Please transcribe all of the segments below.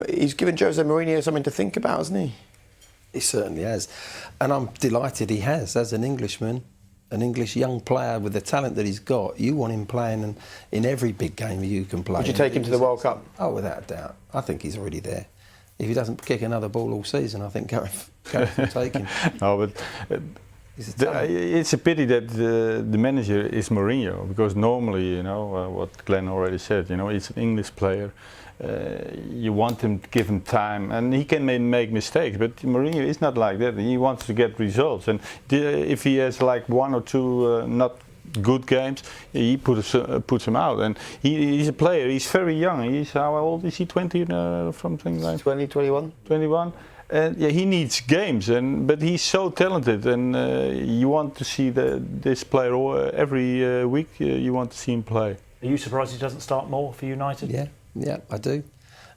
He's given Jose Mourinho something to think about, hasn't he? He certainly has. And I'm delighted he has. As an Englishman, an English young player with the talent that he's got, you want him playing in every big game you can play. Would you take him to the World Cup? Oh, without a doubt. I think he's already there. If he doesn't kick another ball all season, I think Gareth will take him. No, but it's a pity that the manager is Mourinho, because normally, what Glenn already said, he's an English player. You want him to give him time, and he can make mistakes, but Mourinho is not like that. He wants to get results, and if he has like one or two not good games, he puts him out. And he's a player. He's very young. He's, how old is he? 20, something like 20, 21. 21. And yeah, he needs games, but he's so talented, and you want to see this player every week. You want to see him play. Are you surprised he doesn't start more for United? Yeah, I do.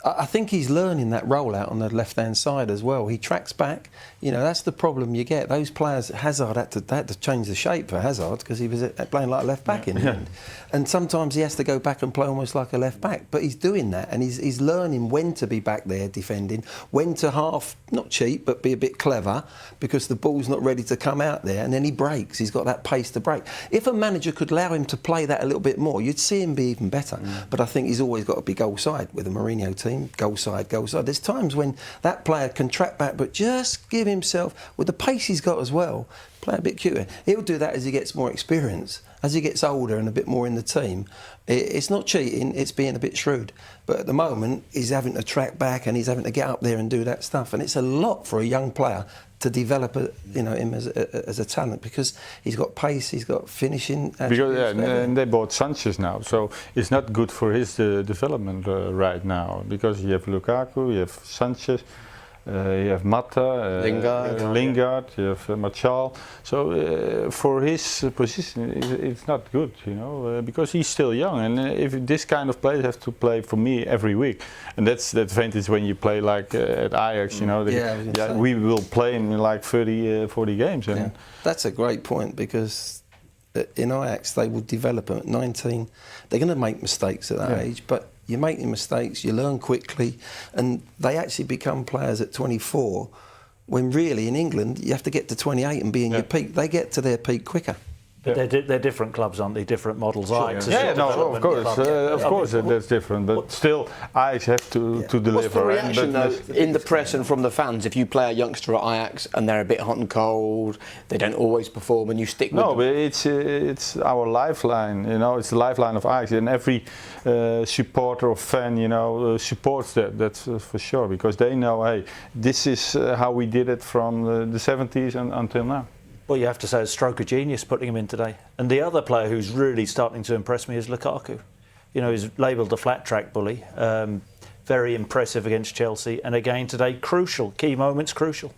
I think he's learning that rollout on the left-hand side as well. He tracks back. That's the problem you get. Those players, Hazard had to change the shape for Hazard because he was playing like a left-back in the end. And sometimes he has to go back and play almost like a left-back. But he's doing that, and he's learning when to be back there defending, when to half, not cheat, but be a bit clever because the ball's not ready to come out there, and then he breaks. He's got that pace to break. If a manager could allow him to play that a little bit more, you'd see him be even better. But I think he's always got to be goal side with the Mourinho team. Goal side, goal side. There's times when that player can track back, but just give himself, with the pace he's got as well, play a bit cuter. He'll do that as he gets more experience. As he gets older and a bit more in the team, it's not cheating, it's being a bit shrewd. But at the moment, he's having to track back and he's having to get up there and do that stuff. And it's a lot for a young player to develop, him as a talent, because he's got pace, he's got finishing. And they bought Sanchez now, so it's not good for his development right now, because you have Lukaku, you have Sanchez. You have Mata, Lingard, you have Martial. So for his position, it's not good, because he's still young. And if this kind of players have to play for me every week, and that's the advantage when you play like at Ajax, we will play in like 30, 40 games. And that's a great point, because in Ajax they will develop them at 19. They're going to make mistakes at that age, but you're making mistakes, you learn quickly, and they actually become players at 24, when really in England you have to get to 28 and be in your peak. They get to their peak quicker. But they're different clubs, aren't they? Different models. Sure, of course, that's different. But still, Ajax have to deliver. What's the reaction though in the press and from the fans if you play a youngster at Ajax and they're a bit hot and cold, they don't always perform, and you stick with them? No, but it's our lifeline. It's the lifeline of Ajax, and every supporter or fan, supports that. That's for sure, because they know, hey, this is how we did it from the 70s until now. Well, you have to say it's a stroke of genius putting him in today. And the other player who's really starting to impress me is Lukaku. He's labelled a flat track bully. Very impressive against Chelsea. And again today, crucial. Key moments, crucial.